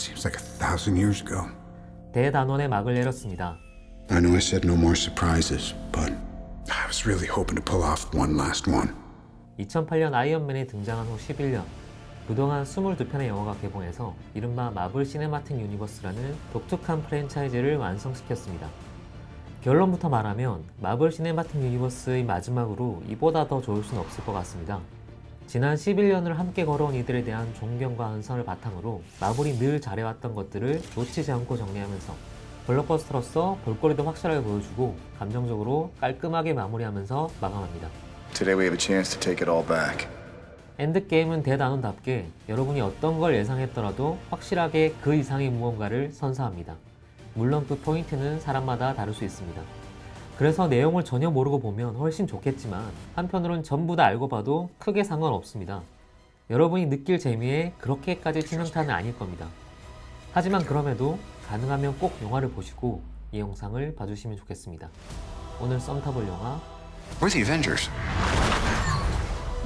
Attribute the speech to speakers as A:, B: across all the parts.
A: Seems like 1,000 years ago.
B: 대단원의 막을 내렸습니다.
A: I know I said no more surprises, but I was really hoping to pull off one last one.
B: 2008년 아이언맨이 등장한 후 11년, 그동안 22편의 영화가 개봉해서 이른바 마블 시네마틱 유니버스라는 독특한 프랜차이즈를 완성시켰습니다. 결론부터 말하면 마블 시네마틱 유니버스의 마지막으로 이보다 더 좋을 수는 없을 것 같습니다. 지난 11년을 함께 걸어온 이들에 대한 존경과 헌선을 바탕으로 마블이 늘 잘해왔던 것들을 놓치지 않고 정리하면서 블록버스터로서 볼거리도 확실하게 보여주고 감정적으로 깔끔하게 마무리하면서 마감합니다.
C: Today we have a chance to take it all back.
B: 엔드게임은 대단원답게 여러분이 어떤 걸 예상했더라도 확실하게 그 이상의 무언가를 선사합니다. 물론 그 포인트는 사람마다 다를 수 있습니다. 그래서 내용을 전혀 모르고 보면 훨씬 좋겠지만 한편으론 전부 다 알고 봐도 크게 상관없습니다. 여러분이 느낄 재미에 그렇게까지 치명타는 아닐 겁니다. 하지만 그럼에도 가능하면 꼭 영화를 보시고 이 영상을 봐주시면 좋겠습니다. 오늘 썸 타볼 영화
A: We're the Avengers.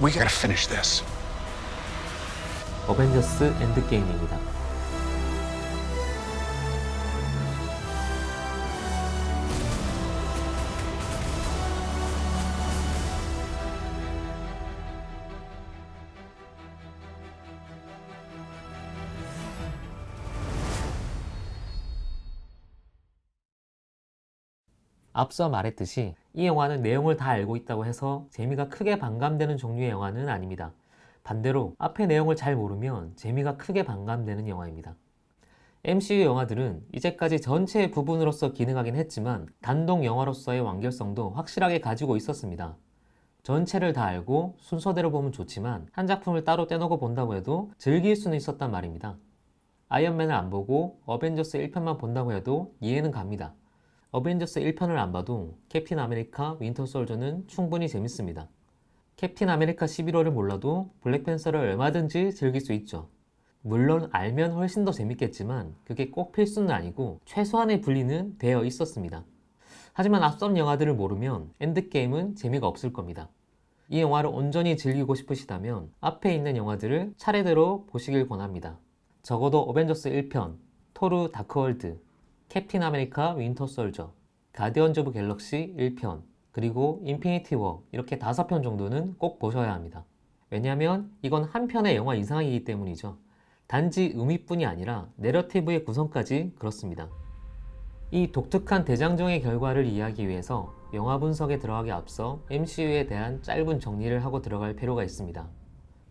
A: We gotta finish this.
B: 어벤져스 엔드게임입니다. 앞서 말했듯이 이 영화는 내용을 다 알고 있다고 해서 재미가 크게 반감되는 종류의 영화는 아닙니다. 반대로 앞의 내용을 잘 모르면 재미가 크게 반감되는 영화입니다. MCU 영화들은 이제까지 전체의 부분으로서 기능하긴 했지만 단독 영화로서의 완결성도 확실하게 가지고 있었습니다. 전체를 다 알고 순서대로 보면 좋지만 한 작품을 따로 떼놓고 본다고 해도 즐길 수는 있었단 말입니다. 아이언맨을 안 보고 어벤져스 1편만 본다고 해도 이해는 갑니다. 어벤져스 1편을 안 봐도 캡틴 아메리카 윈터 솔저는 충분히 재밌습니다. 캡틴 아메리카 11호를 몰라도 블랙팬서를 얼마든지 즐길 수 있죠. 물론 알면 훨씬 더 재밌겠지만 그게 꼭 필수는 아니고 최소한의 분리는 되어 있었습니다. 하지만 앞선 영화들을 모르면 엔드게임은 재미가 없을 겁니다. 이 영화를 온전히 즐기고 싶으시다면 앞에 있는 영화들을 차례대로 보시길 권합니다. 적어도 어벤져스 1편, 토르 다크월드, 캡틴 아메리카 윈터 솔저, 가디언즈 오브 갤럭시 1편, 그리고 인피니티 워 이렇게 5편 정도는 꼭 보셔야 합니다. 왜냐하면 이건 한 편의 영화 이상이기 때문이죠. 단지 의미뿐이 아니라 내러티브의 구성까지 그렇습니다. 이 독특한 대장정의 결과를 이해하기 위해서 영화 분석에 들어가기 앞서 MCU에 대한 짧은 정리를 하고 들어갈 필요가 있습니다.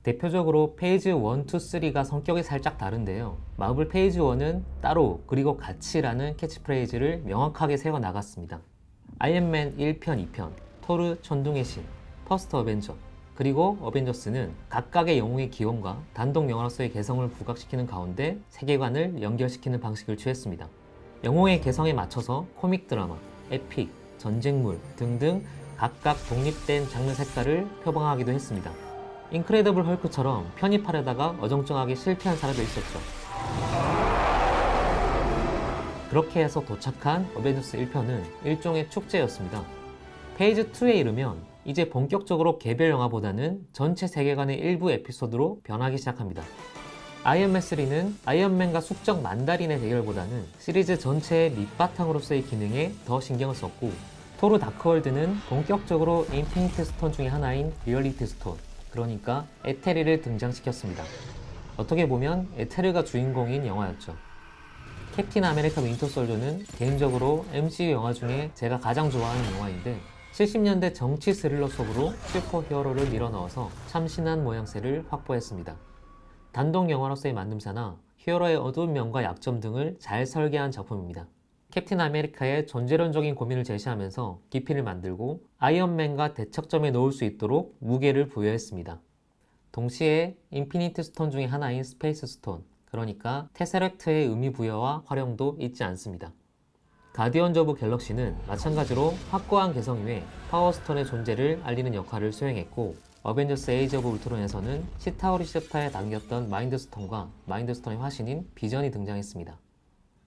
B: 대표적으로 페이지 1, 2, 3가 성격이 살짝 다른데요. 마블 페이지 1은 따로 그리고 같이라는 캐치프레이즈를 명확하게 세워 나갔습니다. 아이언맨 1편, 2편, 토르 천둥의 신, 퍼스트 어벤져, 그리고 어벤져스는 각각의 영웅의 기원과 단독 영화로서의 개성을 부각시키는 가운데 세계관을 연결시키는 방식을 취했습니다. 영웅의 개성에 맞춰서 코믹 드라마, 에픽, 전쟁물 등등 각각 독립된 장르 색깔을 표방하기도 했습니다. 인크레더블 헐크처럼 편입하려다가 어정쩡하게 실패한 사례도 있었죠. 그렇게 해서 도착한 어벤져스 1편은 일종의 축제였습니다. 페이지 2에 이르면 이제 본격적으로 개별 영화보다는 전체 세계관의 일부 에피소드로 변하기 시작합니다. 아이언맨 3는 아이언맨과 숙적 만다린의 대결보다는 시리즈 전체의 밑바탕으로서의 기능에 더 신경을 썼고, 토르 다크월드는 본격적으로 인피니티 스톤 중에 하나인 리얼리티 스톤, 그러니까 에테르를 등장시켰습니다. 어떻게 보면 에테르가 주인공인 영화였죠. 캡틴 아메리카 윈터 솔저는 개인적으로 MCU 영화 중에 제가 가장 좋아하는 영화인데 70년대 정치 스릴러 속으로 슈퍼 히어로를 밀어넣어서 참신한 모양새를 확보했습니다. 단독 영화로서의 만듦새나 히어로의 어두운 면과 약점 등을 잘 설계한 작품입니다. 캡틴 아메리카의 존재론적인 고민을 제시하면서 깊이를 만들고 아이언맨과 대척점에 놓을 수 있도록 무게를 부여했습니다. 동시에 인피니티 스톤 중에 하나인 스페이스 스톤, 그러니까 테세렉트의 의미 부여와 활용도 잊지 않습니다. 가디언즈 오브 갤럭시는 마찬가지로 확고한 개성 위에 파워스톤의 존재를 알리는 역할을 수행했고, 어벤져스 에이지 오브 울트론에서는 시타오리 시저타에 담겼던 마인드스톤과 마인드스톤의 화신인 비전이 등장했습니다.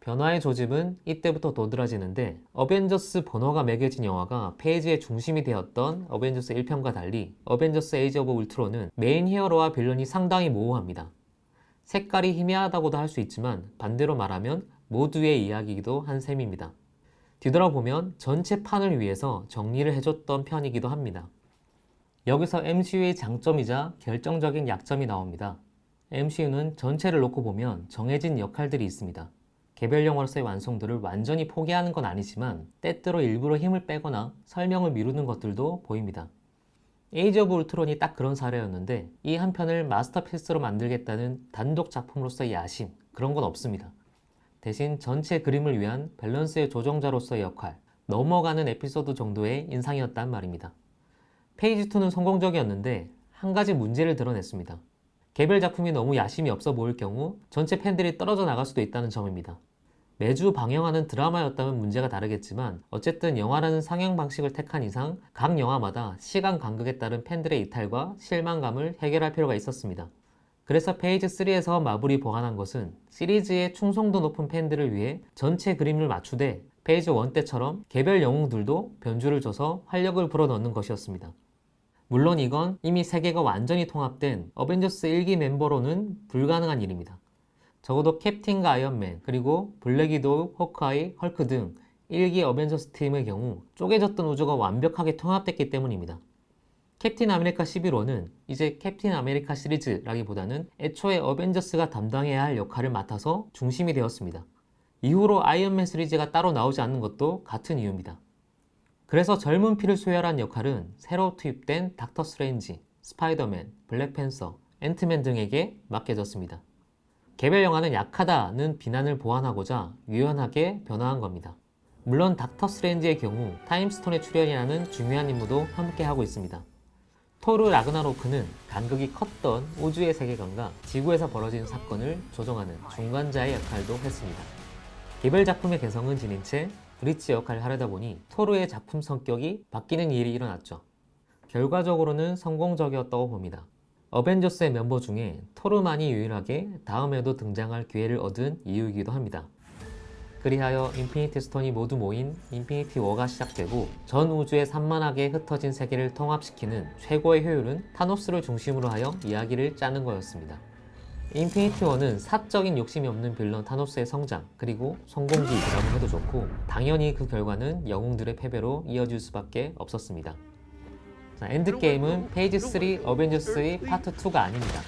B: 변화의 조짐은 이때부터 도드라지는데, 어벤져스 번호가 매겨진 영화가 페이지의 중심이 되었던 어벤져스 1편과 달리 어벤져스 에이지 오브 울트론은 메인 히어로와 빌런이 상당히 모호합니다. 색깔이 희미하다고도 할 수 있지만 반대로 말하면 모두의 이야기이기도 한 셈입니다. 뒤돌아보면 전체 판을 위해서 정리를 해줬던 편이기도 합니다. 여기서 MCU의 장점이자 결정적인 약점이 나옵니다. MCU는 전체를 놓고 보면 정해진 역할들이 있습니다. 개별 영화로서의 완성도를 완전히 포기하는 건 아니지만 때때로 일부러 힘을 빼거나 설명을 미루는 것들도 보입니다. 에이지 오브 울트론이 딱 그런 사례였는데 이 한 편을 마스터피스로 만들겠다는 단독 작품으로서의 야심, 그런 건 없습니다. 대신 전체 그림을 위한 밸런스의 조정자로서의 역할, 넘어가는 에피소드 정도의 인상이었단 말입니다. 페이지 2는 성공적이었는데 한 가지 문제를 드러냈습니다. 개별 작품이 너무 야심이 없어 보일 경우 전체 팬들이 떨어져 나갈 수도 있다는 점입니다. 매주 방영하는 드라마였다면 문제가 다르겠지만 어쨌든 영화라는 상영 방식을 택한 이상 각 영화마다 시간 간극에 따른 팬들의 이탈과 실망감을 해결할 필요가 있었습니다. 그래서 페이지 3에서 마블이 보완한 것은 시리즈의 충성도 높은 팬들을 위해 전체 그림을 맞추되 페이지 1 때처럼 개별 영웅들도 변주를 줘서 활력을 불어넣는 것이었습니다. 물론 이건 이미 세계가 완전히 통합된 어벤져스 1기 멤버로는 불가능한 일입니다. 적어도 캡틴과 아이언맨, 그리고 블랙 위도우, 호크아이, 헐크 등 1기 어벤져스 팀의 경우 쪼개졌던 우주가 완벽하게 통합됐기 때문입니다. 캡틴 아메리카 11호는 이제 캡틴 아메리카 시리즈라기보다는 애초에 어벤져스가 담당해야 할 역할을 맡아서 중심이 되었습니다. 이후로 아이언맨 시리즈가 따로 나오지 않는 것도 같은 이유입니다. 그래서 젊은 피를 소열한 역할은 새로 투입된 닥터 스트레인지, 스파이더맨, 블랙팬서, 앤트맨 등에게 맡겨졌습니다. 개별 영화는 약하다는 비난을 보완하고자 유연하게 변화한 겁니다. 물론 닥터 스트레인지의 경우 타임스톤의 출연이라는 중요한 임무도 함께하고 있습니다. 토르 라그나로크는 간극이 컸던 우주의 세계관과 지구에서 벌어진 사건을 조정하는 중간자의 역할도 했습니다. 개별 작품의 개성은 지닌 채 브릿지 역할을 하려다 보니 토르의 작품 성격이 바뀌는 일이 일어났죠. 결과적으로는 성공적이었다고 봅니다. 어벤져스의 멤버 중에 토르만이 유일하게 다음에도 등장할 기회를 얻은 이유이기도 합니다. 그리하여 인피니티 스톤이 모두 모인 인피니티 워가 시작되고 전 우주에 산만하게 흩어진 세계를 통합시키는 최고의 효율은 타노스를 중심으로 하여 이야기를 짜는 거였습니다. 인피니티 워는 사적인 욕심이 없는 빌런 타노스의 성장, 그리고 성공기라고 해도 좋고 당연히 그 결과는 영웅들의 패배로 이어질 수밖에 없었습니다. 자, 엔드게임은 페이지 3 어벤져스의 파트 2가 아닙니다.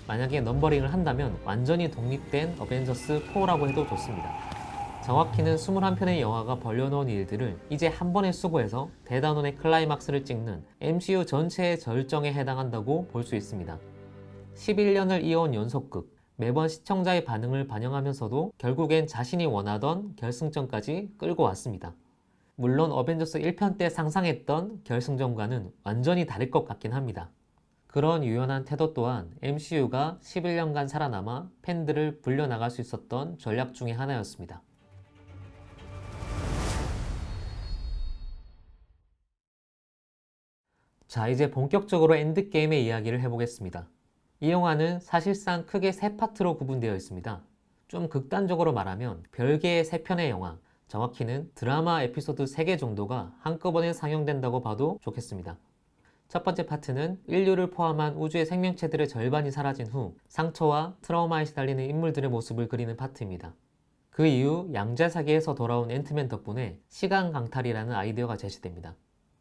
B: 만약에 넘버링을 한다면 완전히 독립된 어벤져스 4라고 해도 좋습니다. 정확히는 21편의 영화가 벌려놓은 일들을 이제 한 번에 수고해서 대단원의 클라이막스를 찍는 MCU 전체의 절정에 해당한다고 볼 수 있습니다. 11년을 이어온 연속극, 매번 시청자의 반응을 반영하면서도 결국엔 자신이 원하던 결승전까지 끌고 왔습니다. 물론 어벤져스 1편 때 상상했던 결승전과는 완전히 다를 것 같긴 합니다. 그런 유연한 태도 또한 MCU가 11년간 살아남아 팬들을 불려나갈 수 있었던 전략 중에 하나였습니다. 자, 이제 본격적으로 엔드게임의 이야기를 해보겠습니다. 이 영화는 사실상 크게 세 파트로 구분되어 있습니다. 좀 극단적으로 말하면 별개의 세 편의 영화, 정확히는 드라마 에피소드 3개 정도가 한꺼번에 상영된다고 봐도 좋겠습니다. 첫 번째 파트는 인류를 포함한 우주의 생명체들의 절반이 사라진 후 상처와 트라우마에 시달리는 인물들의 모습을 그리는 파트입니다. 그 이후 양자세계에서 돌아온 앤트맨 덕분에 시간 강탈이라는 아이디어가 제시됩니다.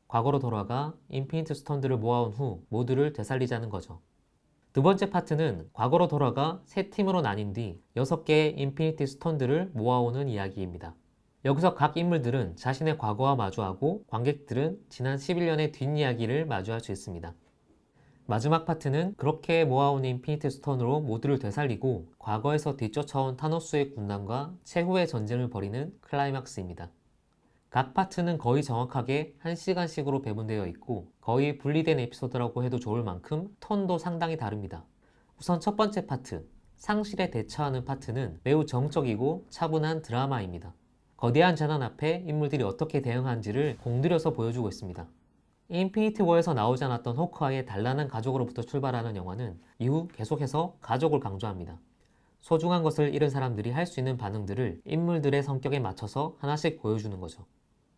B: 과거로 돌아가 인피니트 스톤들을 모아온 후 모두를 되살리자는 거죠. 두 번째 파트는 과거로 돌아가 세 팀으로 나뉜 뒤 6개의 인피니티 스톤들을 모아오는 이야기입니다. 여기서 각 인물들은 자신의 과거와 마주하고 관객들은 지난 11년의 뒷이야기를 마주할 수 있습니다. 마지막 파트는 그렇게 모아온 인피니티 스톤으로 모두를 되살리고 과거에서 뒤쫓아온 타노스의 군단과 최후의 전쟁을 벌이는 클라이막스입니다. 각 파트는 거의 정확하게 1시간씩으로 배분되어 있고 거의 분리된 에피소드라고 해도 좋을 만큼 톤도 상당히 다릅니다. 우선 첫 번째 파트, 상실에 대처하는 파트는 매우 정적이고 차분한 드라마입니다. 거대한 재난 앞에 인물들이 어떻게 대응하는지를 공들여서 보여주고 있습니다. 인피니티 워에서 나오지 않았던 호크아이의 단란한 가족으로부터 출발하는 영화는 이후 계속해서 가족을 강조합니다. 소중한 것을 잃은 사람들이 할 수 있는 반응들을 인물들의 성격에 맞춰서 하나씩 보여주는 거죠.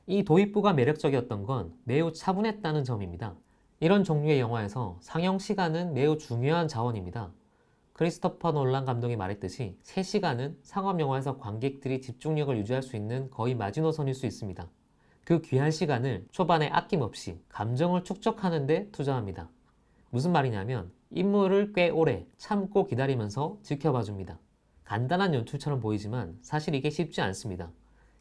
B: 이 도입부가 매력적이었던 건 매우 차분했다는 점입니다. 이런 종류의 영화에서 상영 시간은 매우 중요한 자원입니다. 크리스토퍼 놀란 감독이 말했듯이 3시간은 상업 영화에서 관객들이 집중력을 유지할 수 있는 거의 마지노선일 수 있습니다. 그 귀한 시간을 초반에 아낌없이 감정을 축적하는 데 투자합니다. 무슨 말이냐면 인물을 꽤 오래 참고 기다리면서 지켜봐 줍니다. 간단한 연출처럼 보이지만 사실 이게 쉽지 않습니다.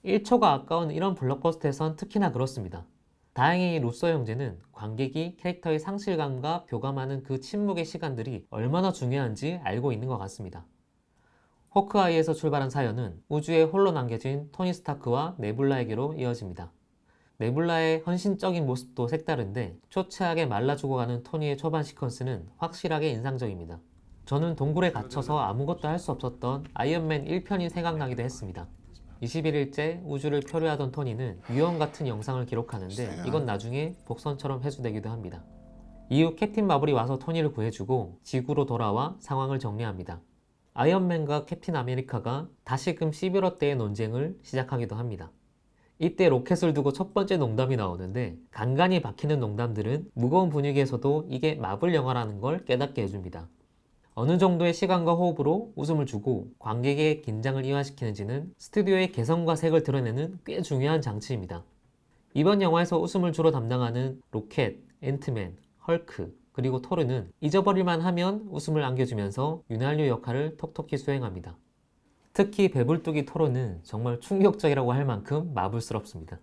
B: 1초가 아까운 이런 블록버스터에선 특히나 그렇습니다. 다행히 루소 형제는 관객이 캐릭터의 상실감과 교감하는 그 침묵의 시간들이 얼마나 중요한지 알고 있는 것 같습니다. 호크아이에서 출발한 사연은 우주에 홀로 남겨진 토니 스타크와 네뷸라에게로 이어집니다. 네뷸라의 헌신적인 모습도 색다른데 초췌하게 말라 죽어가는 토니의 초반 시퀀스는 확실하게 인상적입니다. 저는 동굴에 갇혀서 아무것도 할 수 없었던 아이언맨 1편이 생각나기도 했습니다. 21일째 우주를 표류하던 토니는 유언 같은 영상을 기록하는데 이건 나중에 복선처럼 회수되기도 합니다. 이후 캡틴 마블이 와서 토니를 구해주고 지구로 돌아와 상황을 정리합니다. 아이언맨과 캡틴 아메리카가 다시금 11호 때의 논쟁을 시작하기도 합니다. 이때 로켓을 두고 첫 번째 농담이 나오는데 간간히 박히는 농담들은 무거운 분위기에서도 이게 마블 영화라는 걸 깨닫게 해줍니다. 어느 정도의 시간과 호흡으로 웃음을 주고 관객의 긴장을 이완시키는지는 스튜디오의 개성과 색을 드러내는 꽤 중요한 장치입니다. 이번 영화에서 웃음을 주로 담당하는 로켓, 앤트맨, 헐크, 그리고 토르는 잊어버릴만 하면 웃음을 안겨주면서 윤활유 역할을 톡톡히 수행합니다. 특히 배불뚝이 토르는 정말 충격적이라고 할 만큼 마블스럽습니다.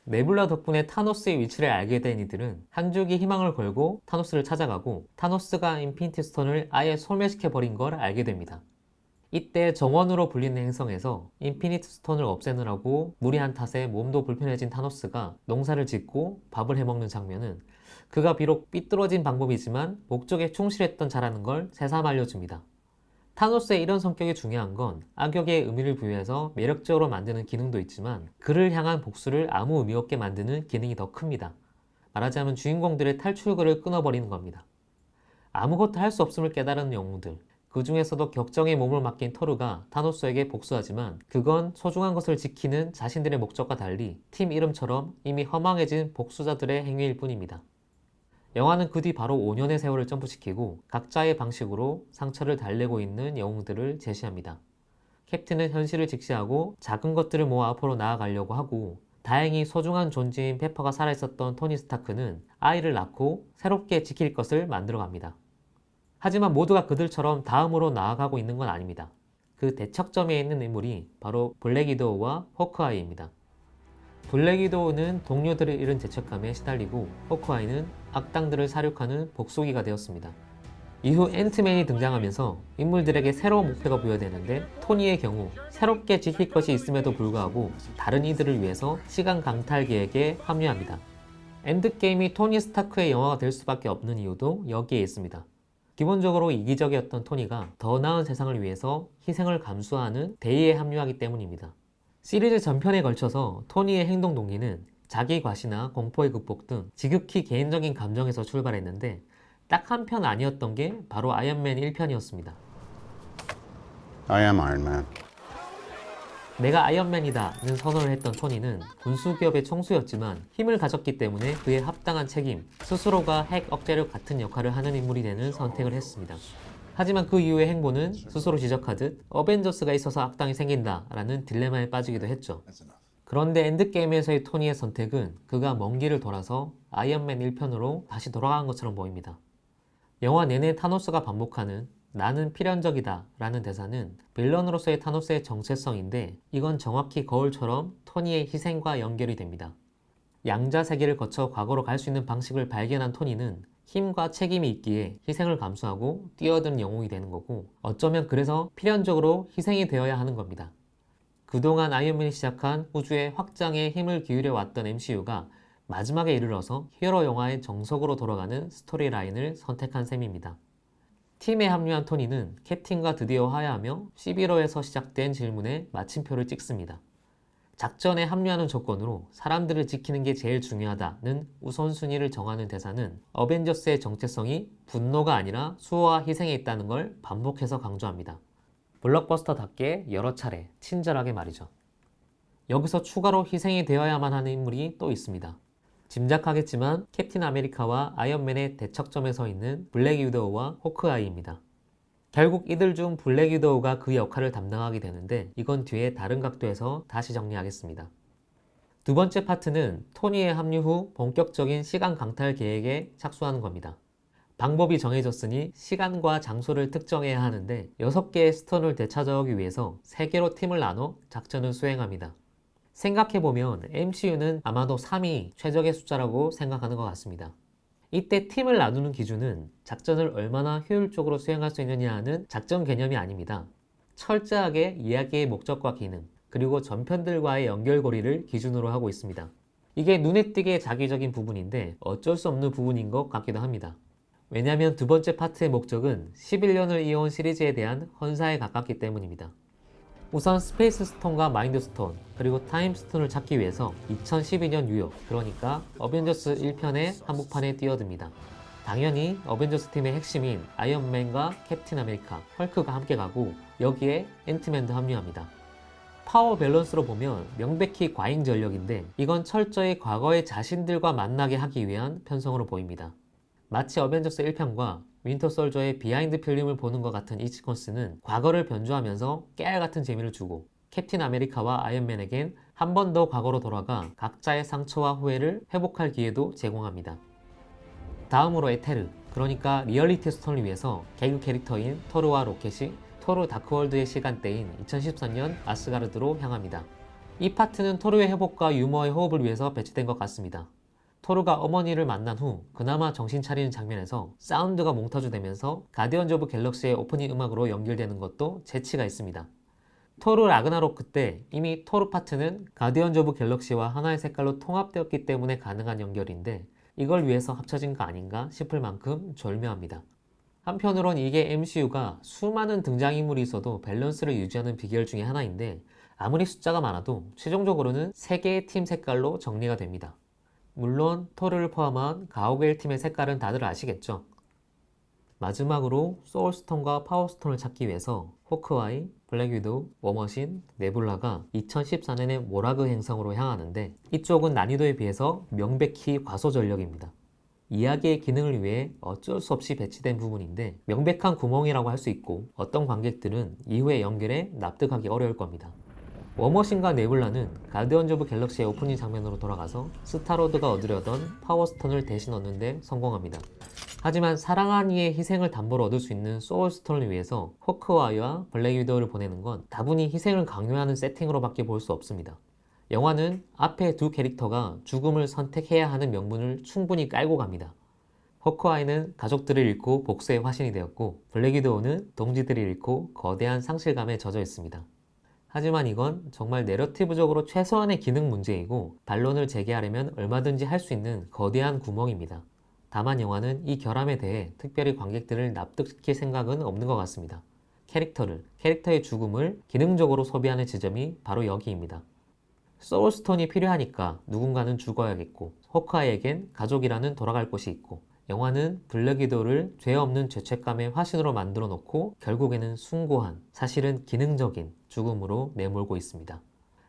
B: 네뷸라 덕분에 타노스의 위치를 알게 된 이들은 한 줄기 희망을 걸고 타노스를 찾아가고 타노스가 인피니티 스톤을 아예 소멸시켜버린 걸 알게 됩니다. 이때 정원으로 불리는 행성에서 인피니티 스톤을 없애느라고 무리한 탓에 몸도 불편해진 타노스가 농사를 짓고 밥을 해먹는 장면은 그가 비록 삐뚤어진 방법이지만 목적에 충실했던 자라는 걸 새삼 알려줍니다. 타노스의 이런 성격이 중요한 건 악역의 의미를 부여해서 매력적으로 만드는 기능도 있지만 그를 향한 복수를 아무 의미 없게 만드는 기능이 더 큽니다. 말하자면 주인공들의 탈출구를 끊어버리는 겁니다. 아무것도 할 수 없음을 깨달은 영웅들, 그 중에서도 격정에 몸을 맡긴 토르가 타노스에게 복수하지만 그건 소중한 것을 지키는 자신들의 목적과 달리 팀 이름처럼 이미 허망해진 복수자들의 행위일 뿐입니다. 영화는 그 뒤 바로 5년의 세월을 점프시키고 각자의 방식으로 상처를 달래고 있는 영웅들을 제시합니다. 캡틴은 현실을 직시하고 작은 것들을 모아 앞으로 나아가려고 하고 다행히 소중한 존재인 페퍼가 살아있었던 토니 스타크는 아이를 낳고 새롭게 지킬 것을 만들어갑니다. 하지만 모두가 그들처럼 다음으로 나아가고 있는 건 아닙니다. 그 대척점에 있는 인물이 바로 블랙 위도우와 호크아이입니다. 블랙 위도우는 동료들을 잃은 죄책감에 시달리고 호크아이는 악당들을 사륙하는 복수기가 되었습니다. 이후 앤트맨이 등장하면서 인물들에게 새로운 목표가 부여되는데 토니의 경우 새롭게 지킬 것이 있음에도 불구하고 다른 이들을 위해서 시간 강탈 계획에 합류합니다. 엔드게임이 토니 스타크의 영화가 될 수밖에 없는 이유도 여기에 있습니다. 기본적으로 이기적이었던 토니가 더 나은 세상을 위해서 희생을 감수하는 대의에 합류하기 때문입니다. 시리즈 전편에 걸쳐서 토니의 행동 동기는 자기 과시나 공포의 극복 등 지극히 개인적인 감정에서 출발했는데 딱 한 편 아니었던 게 바로 아이언맨 1편이었습니다.
A: I am Iron Man.
B: 내가 아이언맨이다는 선언을 했던 토니는 군수기업의 총수였지만 힘을 가졌기 때문에 그에 합당한 책임, 스스로가 핵 억제력 같은 역할을 하는 인물이 되는 선택을 했습니다. 하지만 그 이후의 행보는 스스로 지적하듯 어벤져스가 있어서 악당이 생긴다 라는 딜레마에 빠지기도 했죠. 그런데 엔드게임에서의 토니의 선택은 그가 먼 길을 돌아서 아이언맨 1편으로 다시 돌아간 것처럼 보입니다. 영화 내내 타노스가 반복하는 나는 필연적이다 라는 대사는 빌런으로서의 타노스의 정체성인데 이건 정확히 거울처럼 토니의 희생과 연결이 됩니다. 양자 세계를 거쳐 과거로 갈 수 있는 방식을 발견한 토니는 힘과 책임이 있기에 희생을 감수하고 뛰어든 영웅이 되는 거고 어쩌면 그래서 필연적으로 희생이 되어야 하는 겁니다. 그동안 아이언맨이 시작한 우주의 확장에 힘을 기울여 왔던 MCU가 마지막에 이르러서 히어로 영화의 정석으로 돌아가는 스토리라인을 선택한 셈입니다. 팀에 합류한 토니는 캡틴과 드디어 화해하며 11호에서 시작된 질문에 마침표를 찍습니다. 작전에 합류하는 조건으로 사람들을 지키는 게 제일 중요하다는 우선순위를 정하는 대사는 어벤져스의 정체성이 분노가 아니라 수호와 희생에 있다는 걸 반복해서 강조합니다. 블록버스터답게 여러 차례 친절하게 말이죠. 여기서 추가로 희생이 되어야만 하는 인물이 또 있습니다. 짐작하겠지만 캡틴 아메리카와 아이언맨의 대척점에 서 있는 블랙 위도우와 호크아이입니다. 결국 이들 중 블랙 위도우가 그 역할을 담당하게 되는데 이건 뒤에 다른 각도에서 다시 정리하겠습니다. 두 번째 파트는 토니의 합류 후 본격적인 시간 강탈 계획에 착수하는 겁니다. 방법이 정해졌으니 시간과 장소를 특정해야 하는데 6개의 스톤을 되찾아오기 위해서 3개로 팀을 나눠 작전을 수행합니다. 생각해보면 MCU는 아마도 3이 최적의 숫자라고 생각하는 것 같습니다. 이때 팀을 나누는 기준은 작전을 얼마나 효율적으로 수행할 수 있느냐 하는 작전 개념이 아닙니다. 철저하게 이야기의 목적과 기능, 그리고 전편들과의 연결고리를 기준으로 하고 있습니다. 이게 눈에 띄게 자기적인 부분인데 어쩔 수 없는 부분인 것 같기도 합니다. 왜냐하면 두 번째 파트의 목적은 11년을 이어온 시리즈에 대한 헌사에 가깝기 때문입니다. 우선 스페이스 스톤과 마인드 스톤, 그리고 타임 스톤을 찾기 위해서 2012년 뉴욕, 그러니까 어벤져스 1편의 한복판에 뛰어듭니다. 당연히 어벤져스 팀의 핵심인 아이언맨과 캡틴 아메리카, 헐크가 함께 가고 여기에 앤트맨도 합류합니다. 파워 밸런스로 보면 명백히 과잉 전력인데 이건 철저히 과거의 자신들과 만나게 하기 위한 편성으로 보입니다. 마치 어벤져스 1편과 윈터 솔저의 비하인드 필름을 보는 것 같은 이 시퀀스는 과거를 변주하면서 깨알같은 재미를 주고 캡틴 아메리카와 아이언맨에겐 한 번 더 과거로 돌아가 각자의 상처와 후회를 회복할 기회도 제공합니다. 다음으로 에테르, 그러니까 리얼리티 스톤을 위해서 개그 캐릭터인 토르와 로켓이 토르 다크월드의 시간대인 2013년 아스가르드로 향합니다. 이 파트는 토르의 회복과 유머의 호흡을 위해서 배치된 것 같습니다. 토르가 어머니를 만난 후 그나마 정신 차리는 장면에서 사운드가 몽타주되면서 가디언즈 오브 갤럭시의 오프닝 음악으로 연결되는 것도 재치가 있습니다. 토르 라그나로크 때 이미 토르 파트는 가디언즈 오브 갤럭시와 하나의 색깔로 통합되었기 때문에 가능한 연결인데 이걸 위해서 합쳐진 거 아닌가 싶을 만큼 절묘합니다. 한편으론 이게 MCU가 수많은 등장인물이 있어도 밸런스를 유지하는 비결 중에 하나인데 아무리 숫자가 많아도 최종적으로는 3개의 팀 색깔로 정리가 됩니다. 물론 토르를 포함한 가오갤 팀의 색깔은 다들 아시겠죠? 마지막으로 소울스톤과 파워스톤을 찾기 위해서 호크아이, 블랙 위도우, 워머신, 네뷸라가 2014년의 모라그 행성으로 향하는데 이쪽은 난이도에 비해서 명백히 과소 전력입니다. 이야기의 기능을 위해 어쩔 수 없이 배치된 부분인데 명백한 구멍이라고 할 수 있고 어떤 관객들은 이후의 연결에 납득하기 어려울 겁니다. 워머신과 네뷸라는 가디언즈 오브 갤럭시의 오프닝 장면으로 돌아가서 스타로드가 얻으려던 파워스톤을 대신 얻는 데 성공합니다. 하지만 사랑한 이의 희생을 담보로 얻을 수 있는 소울스톤을 위해서 호크아이와 블랙 위도우를 보내는 건 다분히 희생을 강요하는 세팅으로밖에 볼 수 없습니다. 영화는 앞에 두 캐릭터가 죽음을 선택해야 하는 명분을 충분히 깔고 갑니다. 호크아이는 가족들을 잃고 복수의 화신이 되었고 블랙 위도우는 동지들을 잃고 거대한 상실감에 젖어 있습니다. 하지만 이건 정말 내러티브적으로 최소한의 기능 문제이고 반론을 제기하려면 얼마든지 할 수 있는 거대한 구멍입니다. 다만 영화는 이 결함에 대해 특별히 관객들을 납득시킬 생각은 없는 것 같습니다. 캐릭터의 죽음을 기능적으로 소비하는 지점이 바로 여기입니다. 소울스톤이 필요하니까 누군가는 죽어야겠고 호크아이에겐 가족이라는 돌아갈 곳이 있고 영화는 블랙 위도우를 죄 없는 죄책감의 화신으로 만들어 놓고 결국에는 숭고한, 사실은 기능적인 죽음으로 내몰고 있습니다.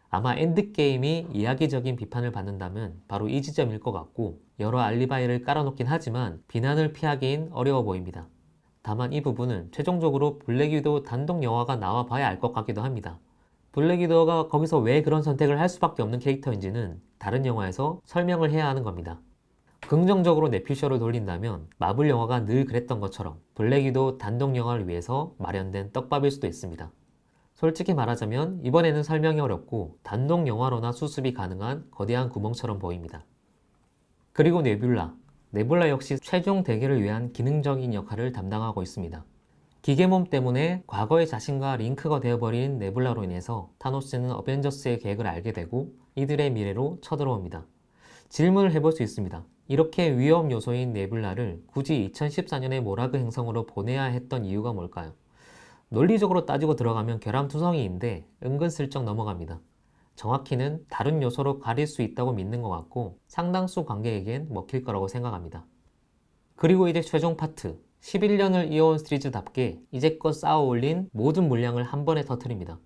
B: 아마 엔드게임이 이야기적인 비판을 받는다면 바로 이 지점일 것 같고 여러 알리바이를 깔아놓긴 하지만 비난을 피하기엔 어려워 보입니다. 다만 이 부분은 최종적으로 블랙 위도우 단독 영화가 나와봐야 알 것 같기도 합니다. 블랙 위도우가 거기서 왜 그런 선택을 할 수밖에 없는 캐릭터인지는 다른 영화에서 설명을 해야 하는 겁니다. 긍정적으로 내피셜을 돌린다면 마블 영화가 늘 그랬던 것처럼 블랙 위도우 단독 영화를 위해서 마련된 떡밥일 수도 있습니다. 솔직히 말하자면 이번에는 설명이 어렵고 단독 영화로나 수습이 가능한 거대한 구멍처럼 보입니다. 그리고 네뷸라 역시 최종 대결을 위한 기능적인 역할을 담당하고 있습니다. 기계몸 때문에 과거의 자신과 링크가 되어버린 네뷸라로 인해서 타노스는 어벤져스의 계획을 알게 되고 이들의 미래로 쳐들어옵니다. 질문을 해볼 수 있습니다. 이렇게 위험 요소인 네뷸라를 굳이 2014년의 모라그 행성으로 보내야 했던 이유가 뭘까요? 논리적으로 따지고 들어가면 결함투성이인데 은근슬쩍 넘어갑니다. 정확히는 다른 요소로 가릴 수 있다고 믿는 것 같고 상당수 관객에겐 먹힐 거라고 생각합니다. 그리고 이제 최종 파트, 11년을 이어온 시리즈답게 이제껏 쌓아 올린 모든 물량을 한 번에 터뜨립니다.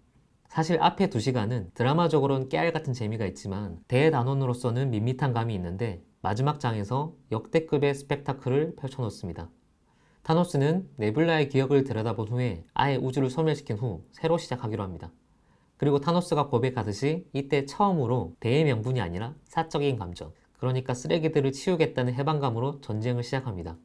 B: 사실 앞에 2시간은 드라마적으로는 깨알같은 재미가 있지만 대단원으로서는 밋밋한 감이 있는데 마지막 장에서 역대급의 스펙타클을 펼쳐놓습니다. 타노스는 네뷸라의 기억을 들여다본 후에 아예 우주를 소멸시킨 후 새로 시작하기로 합니다. 그리고 타노스가 고백하듯이 이때 처음으로 대의 명분이 아니라 사적인 감정, 그러니까 쓰레기들을 치우겠다는 해방감으로 전쟁을 시작합니다.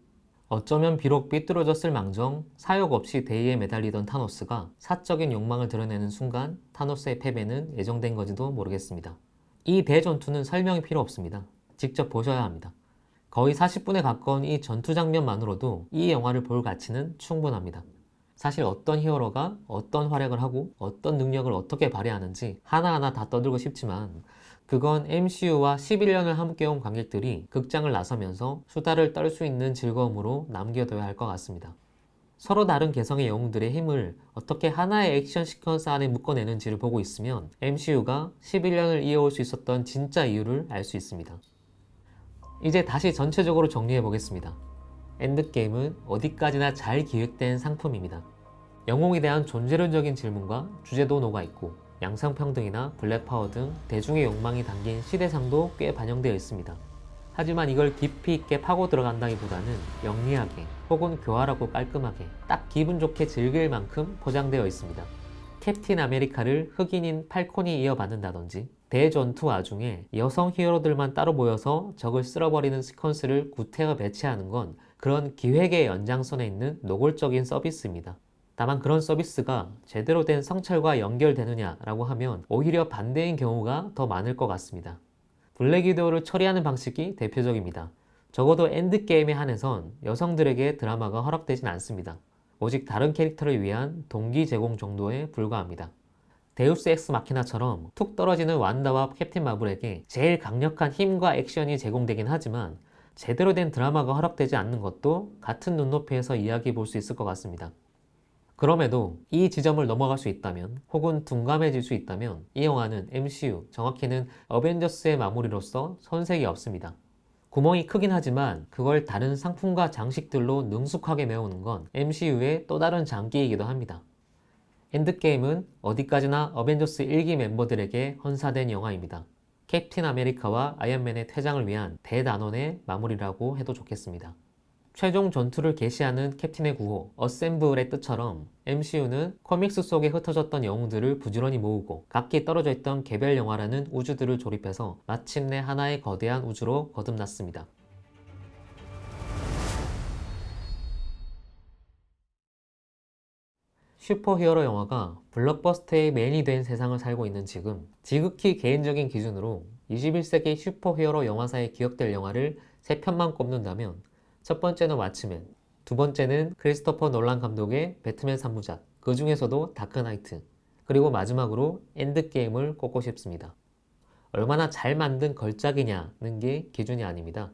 B: 어쩌면 비록 삐뚤어졌을 망정 사욕 없이 대의에 매달리던 타노스가 사적인 욕망을 드러내는 순간 타노스의 패배는 예정된 건지도 모르겠습니다. 이 대전투는 설명이 필요 없습니다. 직접 보셔야 합니다. 거의 40분에 가까운 이 전투 장면만으로도 이 영화를 볼 가치는 충분합니다. 사실 어떤 히어로가 어떤 활약을 하고 어떤 능력을 어떻게 발휘하는지 하나하나 다 떠들고 싶지만 그건 MCU와 11년을 함께 온 관객들이 극장을 나서면서 수다를 떨 수 있는 즐거움으로 남겨둬야 할 것 같습니다. 서로 다른 개성의 영웅들의 힘을 어떻게 하나의 액션 시퀀스 안에 묶어내는지를 보고 있으면 MCU가 11년을 이어올 수 있었던 진짜 이유를 알 수 있습니다. 이제 다시 전체적으로 정리해 보겠습니다. 엔드게임은 어디까지나 잘 기획된 상품입니다. 영웅에 대한 존재론적인 질문과 주제도 녹아있고 양성평등이나 블랙파워 등 대중의 욕망이 담긴 시대상도 꽤 반영되어 있습니다. 하지만 이걸 깊이 있게 파고 들어간다기보다는 영리하게 혹은 교활하고 깔끔하게 딱 기분 좋게 즐길 만큼 포장되어 있습니다. 캡틴 아메리카를 흑인인 팔콘이 이어받는다든지 대전투 와중에 여성 히어로들만 따로 모여서 적을 쓸어버리는 시퀀스를 구태여 배치하는 건 그런 기획의 연장선에 있는 노골적인 서비스입니다. 다만 그런 서비스가 제대로 된 성찰과 연결되느냐라고 하면 오히려 반대인 경우가 더 많을 것 같습니다. 블랙 위도우를 처리하는 방식이 대표적입니다. 적어도 엔드게임에 한해선 여성들에게 드라마가 허락되진 않습니다. 오직 다른 캐릭터를 위한 동기 제공 정도에 불과합니다. 데우스 엑스 마키나처럼 툭 떨어지는 완다와 캡틴 마블에게 제일 강력한 힘과 액션이 제공되긴 하지만 제대로 된 드라마가 허락되지 않는 것도 같은 눈높이에서 이야기해 볼 수 있을 것 같습니다. 그럼에도 이 지점을 넘어갈 수 있다면 혹은 둔감해질 수 있다면 이 영화는 MCU, 정확히는 어벤져스의 마무리로서 손색이 없습니다. 구멍이 크긴 하지만 그걸 다른 상품과 장식들로 능숙하게 메우는 건 MCU의 또 다른 장기이기도 합니다. 엔드게임은 어디까지나 어벤져스 1기 멤버들에게 헌사된 영화입니다. 캡틴 아메리카와 아이언맨의 퇴장을 위한 대단원의 마무리라고 해도 좋겠습니다. 최종 전투를 개시하는 캡틴의 구호, 어셈블의 뜻처럼 MCU는 코믹스 속에 흩어졌던 영웅들을 부지런히 모으고 각기 떨어져 있던 개별 영화라는 우주들을 조립해서 마침내 하나의 거대한 우주로 거듭났습니다. 슈퍼히어로 영화가 블록버스터의 메인이 된 세상을 살고 있는 지금 지극히 개인적인 기준으로 21세기 슈퍼히어로 영화사에 기억될 영화를 3편만 꼽는다면 첫 번째는 왓츠맨, 두 번째는 크리스토퍼 놀란 감독의 배트맨 3부작, 그 중에서도 다크나이트, 그리고 마지막으로 엔드게임을 꼽고 싶습니다. 얼마나 잘 만든 걸작이냐는 게 기준이 아닙니다.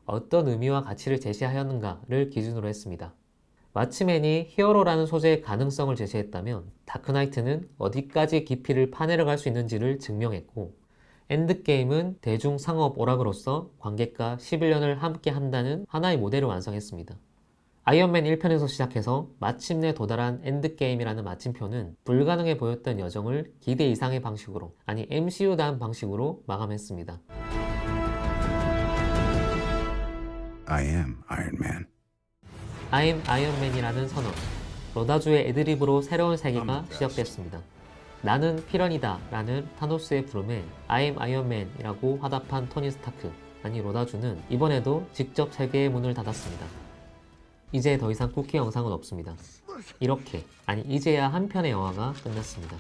B: 어떤 의미와 가치를 제시하였는가를 기준으로 했습니다. 왓츠맨이 히어로라는 소재의 가능성을 제시했다면 다크나이트는 어디까지 깊이를 파내려갈 수 있는지를 증명했고 엔드게임은 대중 상업 오락으로서 관객과 11년을 함께 한다는 하나의 모델을 완성했습니다. 아이언맨 1편에서 시작해서 마침내 도달한 엔드게임이라는 마침표는 불가능해 보였던 여정을 기대 이상의 방식으로, 아니 MCU다운 방식으로 마감했습니다.
A: I am Iron Man.
B: I'm 아이언맨이라는 선언, 로다주의 애드립으로 새로운 세계가 시작됐습니다. 나는 필연이다 라는 타노스의 부름에 I'm 아이언맨이라고 화답한 토니 스타크, 아니 로다주는 이번에도 직접 세계의 문을 닫았습니다. 이제 더 이상 쿠키 영상은 없습니다. 이렇게, 아니 이제야 한 편의 영화가 끝났습니다.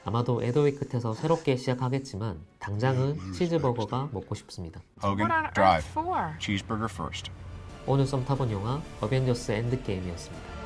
B: 아마도 애도의 끝에서 새롭게 시작하겠지만 당장은 치즈버거가 먹고 싶습니다.
C: Hogan,
D: What on earth
C: drive.
D: for?
C: Cheeseburger first.
B: 오늘 썸 타본 영화 어벤져스 엔드게임이었습니다.